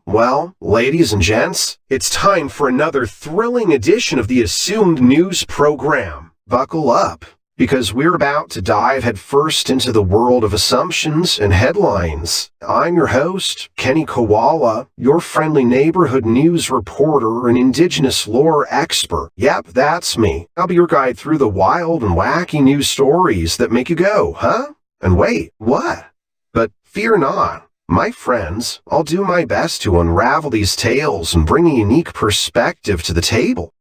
Well, ladies and gents, it's time for another thrilling edition of the Assumed News program. Buckle up, because we're about to dive headfirst into the world of assumptions and headlines. I'm your host, Kenny Koala, your friendly neighborhood news reporter and indigenous lore expert. Yep, that's me. I'll be your guide through the wild and wacky news stories that make you go, huh? And wait, what? But fear not. My friends, I'll do my best to unravel these tales and bring a unique perspective to the table.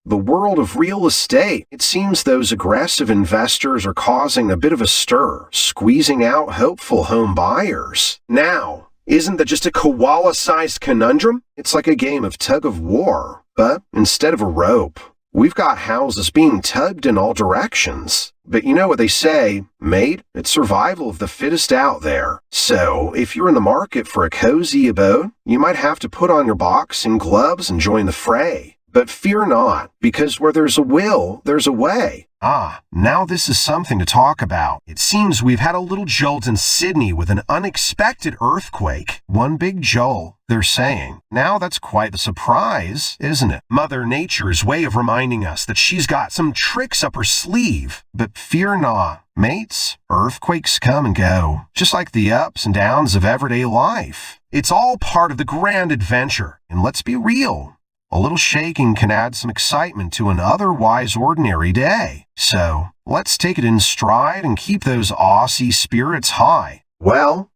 The world of real estate. It seems those aggressive investors are causing a bit of a stir, squeezing out hopeful home buyers. Now, isn't that just a koala-sized conundrum? It's like a game of tug-of-war, but instead of a rope, we've got houses being tugged in all directions. But you know what they say, mate? It's survival of the fittest out there. So, if you're in the market for a cozy abode, you might have to put on your boxing gloves and join the fray. But fear not, because where there's a will, there's a way. Now this is something to talk about. It seems we've had a little jolt in Sydney with an unexpected earthquake. One big jolt, they're saying. Now that's quite the surprise, isn't it? Mother Nature's way of reminding us that she's got some tricks up her sleeve. But fear not, mates. Earthquakes come and go, just like the ups and downs of everyday life. It's all part of the grand adventure. And let's be real. A little shaking can add some excitement to an otherwise ordinary day. So, let's take it in stride and keep those Aussie spirits high. Well,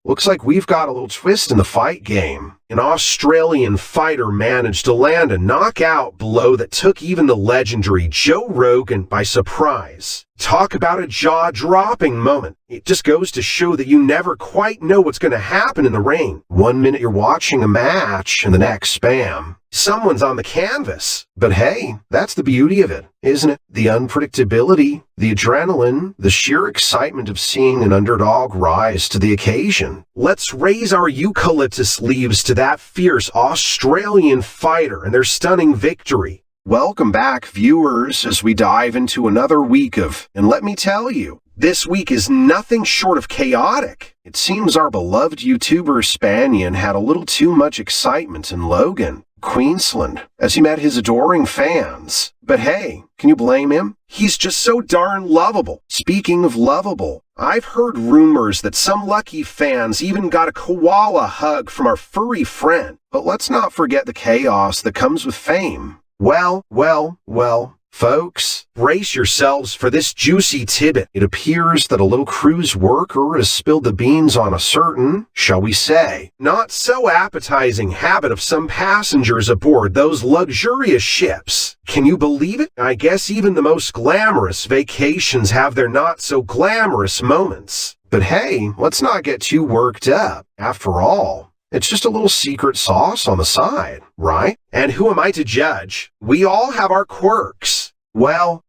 looks like we've got a little twist in the fight game. An Australian fighter managed to land a knockout blow that took even the legendary Joe Rogan by surprise. Talk about a jaw-dropping moment. It just goes to show that you never quite know what's going to happen in the ring. 1 minute you're watching a match, and the next, bam, someone's on the canvas. But hey, that's the beauty of it, isn't it? The unpredictability, the adrenaline, the sheer excitement of seeing an underdog rise to the occasion. Let's raise our eucalyptus leaves to that fierce Australian fighter and their stunning victory. Welcome back, viewers, as we dive into another week of, and let me tell you, this week is nothing short of chaotic. It seems our beloved YouTuber Spanian had a little too much excitement in Logan, Queensland, as he met his adoring fans. But hey, can you blame him? He's just so darn lovable. Speaking of lovable, I've heard rumors that some lucky fans even got a koala hug from our furry friend. But let's not forget the chaos that comes with fame. Well, folks, brace yourselves for this juicy tidbit. It appears that a little cruise worker has spilled the beans on a certain, shall we say, not so appetizing habit of some passengers aboard those luxurious ships. Can you believe it? I guess even the most glamorous vacations have their not so glamorous moments. But hey, let's not get too worked up. After all, it's just a little secret sauce on the side, right? And who am I to judge? We all have our quirks. Well,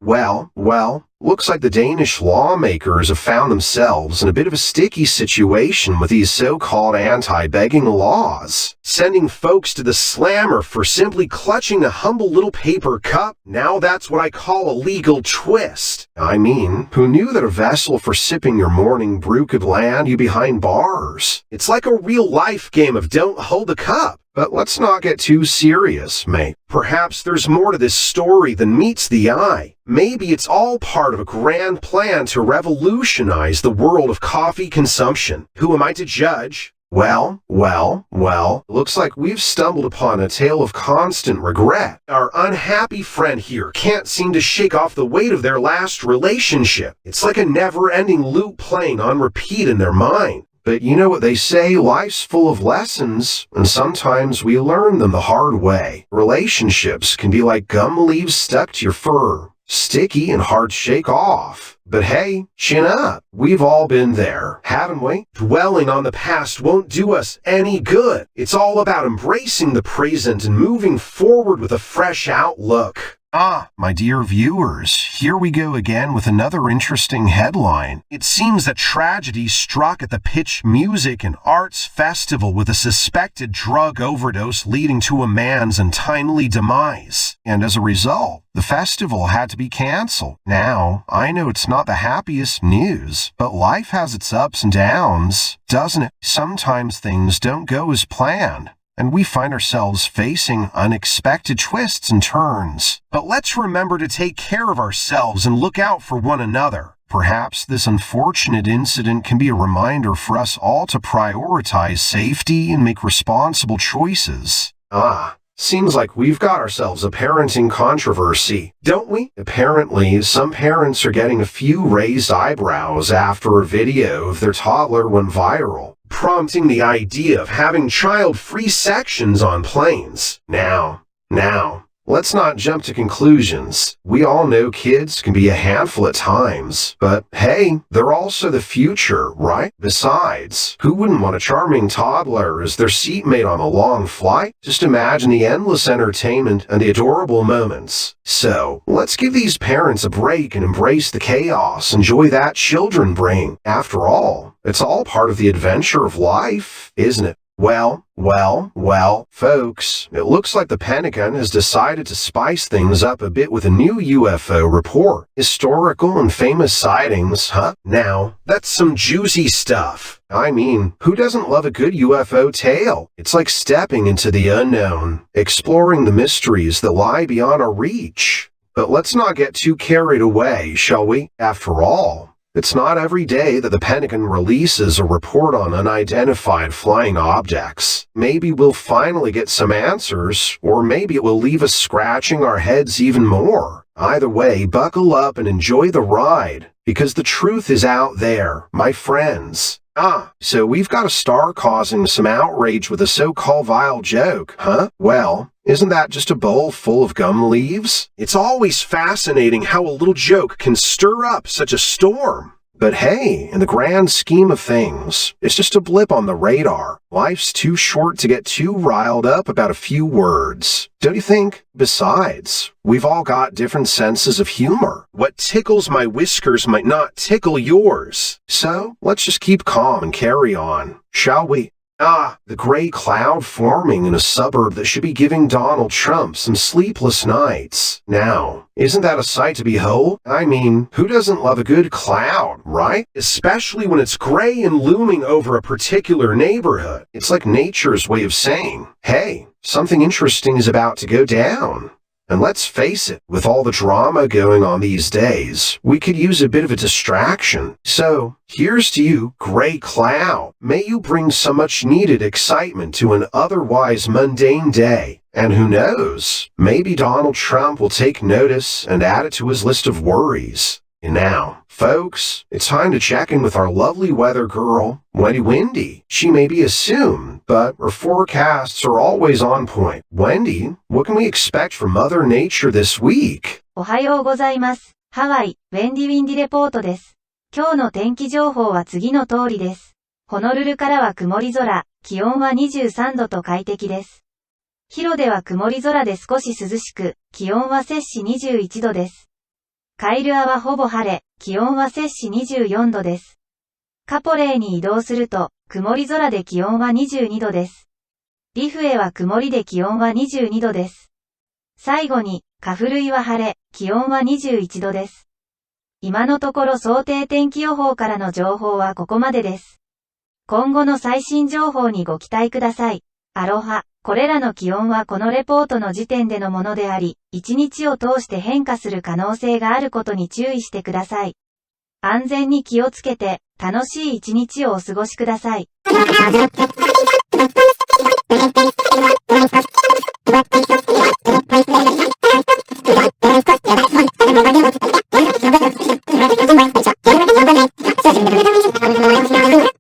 looks like the Danish lawmakers have found themselves in a bit of a sticky situation with these so-called anti-begging laws, sending folks to the slammer for simply clutching a humble little paper cup. Now that's what I call a legal twist. I mean, who knew that a vessel for sipping your morning brew could land you behind bars? It's like a real-life game of don't hold the cup. But let's not get too serious, mate. Perhaps there's more to this story than meets the eye. Maybe it's all part of a grand plan to revolutionize the world of coffee consumption. Who am I to judge? Well, looks like we've stumbled upon a tale of constant regret. Our unhappy friend here can't seem to shake off the weight of their last relationship. It's like a never-ending loop playing on repeat in their mind. But you know what they say, life's full of lessons, and sometimes we learn them the hard way. Relationships can be like gum leaves stuck to your fur, sticky and hard to shake off. But hey, chin up. We've all been there, haven't we? Dwelling on the past won't do us any good. It's all about embracing the present and moving forward with a fresh outlook. My dear viewers, here we go again with another interesting headline. It seems that tragedy struck at the Pitch Music and Arts Festival with a suspected drug overdose leading to a man's untimely demise. And as a result, the festival had to be canceled. Now, I know it's not the happiest news, but life has its ups and downs, doesn't it? Sometimes things don't go as planned, and we find ourselves facing unexpected twists and turns. But let's remember to take care of ourselves and look out for one another. Perhaps this unfortunate incident can be a reminder for us all to prioritize safety and make responsible choices. Seems like we've got ourselves a parenting controversy, don't we? Apparently, some parents are getting a few raised eyebrows after a video of their toddler went viral, prompting the idea of having child-free sections on planes. Now, let's not jump to conclusions. We all know kids can be a handful at times, but hey, they're also the future, right? Besides, who wouldn't want a charming toddler as their seatmate on a long flight? Just imagine the endless entertainment and the adorable moments. So, let's give these parents a break and embrace the chaos, enjoy that children bring. After all, it's all part of the adventure of life, isn't it? Well, folks, it looks like the Pentagon has decided to spice things up a bit with a new UFO report. Historical and famous sightings, huh? Now, that's some juicy stuff. I mean, who doesn't love a good UFO tale? It's like stepping into the unknown, exploring the mysteries that lie beyond our reach. But let's not get too carried away, shall we? After all, it's not every day that the Pentagon releases a report on unidentified flying objects. Maybe we'll finally get some answers, or maybe it will leave us scratching our heads even more. Either way, buckle up and enjoy the ride, because the truth is out there, my friends. So we've got a star causing some outrage with a so-called vile joke, huh? Well, isn't that just a bowl full of gum leaves? It's always fascinating how a little joke can stir up such a storm. But hey, in the grand scheme of things, it's just a blip on the radar. Life's too short to get too riled up about a few words, don't you think? Besides, we've all got different senses of humor. What tickles my whiskers might not tickle yours. So, let's just keep calm and carry on, shall we? The gray cloud forming in a suburb that should be giving Donald Trump some sleepless nights. Now, isn't that a sight to behold? I mean, who doesn't love a good cloud, right? Especially when it's gray and looming over a particular neighborhood. It's like nature's way of saying, hey, something interesting is about to go down. And let's face it, with all the drama going on these days, we could use a bit of a distraction. So, here's to you, gray cloud. May you bring some much needed excitement to an otherwise mundane day. And who knows, maybe Donald Trump will take notice and add it to his list of worries. And now, folks, it's time to check in with our lovely weather girl, Wendy. She may be assumed, but her forecasts are always on point. Wendy, what can we expect from Mother Nature this week? おはようございます。ハワイ、ウェンディレポートです。今日の天気情報は次の通りです。ホノルルからは曇り空、気温は23度と快適です。ヒロでは曇り空で少し涼しく、気温は摂氏21度です。カイルアはほぼ晴れ、気温は摂氏24度です。カポレーに移動すると、曇り空で気温は22度です。リフエは曇りで気温は22度です。最後に、カフルイは晴れ、気温は21度です。今のところ想定天気予報からの情報はここまでです。今後の最新情報にご期待ください。アロハ。これらの気温はこのレポートの時点でのものであり、一日を通して変化する可能性があることに注意してください。安全に気をつけて、楽しい一日をお過ごしください。